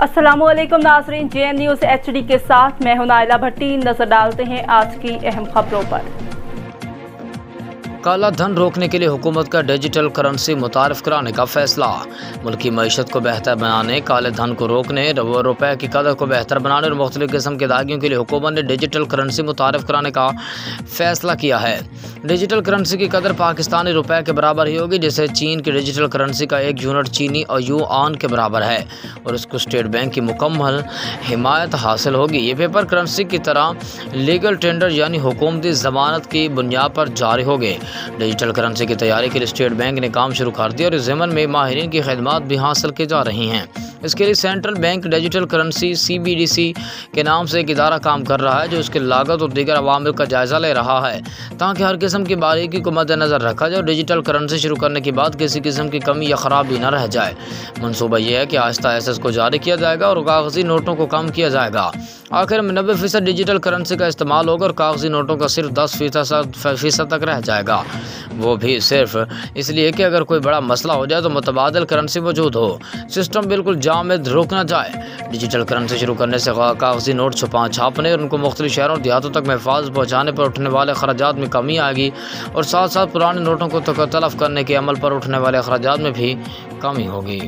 अस्सलामुअलैकुम नाज़रीन, JN news HD के साथ मैं हूं नाइला भट्टी। नजर डालते हैं आज की अहम खबरों पर। काला धन रोकने के लिए हुकूमत का डिजिटल करेंसी मुतारिफ कराने का फैसला। मुल्की मईशत को बेहतर बनाने, काले धन को रोकने, रुपए की कदर को बेहतर बनाने और मुख्तलिफ किस्म के दागियों के लिए हुकूमत ने डिजिटल करेंसी मुतारिफ कराने का फैसला किया है। डिजिटल करेंसी की कदर पाकिस्तानी रुपए के बराबर ही होगी, जैसे चीन की डिजिटल करेंसी का 1 यूनिट चीनी और युआन के बराबर है और इसको स्टेट बैंक की मुकम्मल हिमायत हासिल होगी। ये पेपर करेंसी की तरह लीगल टेंडर यानी हुकूमती ज़मानत की बुनियाद पर जारी होंगे। डिजिटल करेंसी की तैयारी के लिए स्टेट बैंक ने काम शुरू कर दिया और इस ज़मन में माहिरीन की खदमात भी हासिल की जा रही हैं। इसके लिए central bank digital currency CBDC के नाम से एक इदारा काम कर रहा है, जो इसकी लागत और दीगर अवामिल का जायज़ा ले रहा है ताकि हर किस्म की बारीकी को मद्देनज़र रखा जाए और डिजिटल करेंसी शुरू करने के बाद किसी किस्म की कमी या ख़राबी न रह जाए। मनसूबा यह है कि आहिस्ता आहिस्ता इसको जारी किया जाएगा और कागजी नोटों को कम किया जाएगा। आखिर में 90% डिजिटल करेंसी का इस्तेमाल होगा और कागजी नोटों का सिर्फ 10% तक रह जाएगा, वो भी सिर्फ इसलिए कि अगर कोई बड़ा मसला हो जाए तो मुतबादिल करेंसी मौजूद हो, सिस्टम बिल्कुल जामिद रुक न जाए। डिजिटल करेंसी शुरू करने से कागजी नोट छापने और उनको मुख्तलिफ शहरों और देहातों तक महफाज पहुँचाने पर उठने वाले अखराजात में कमी आएगी और साथ साथ पुराने नोटों को तलफ करने के अमल पर उठने वाले अखराजात में भी कमी होगी।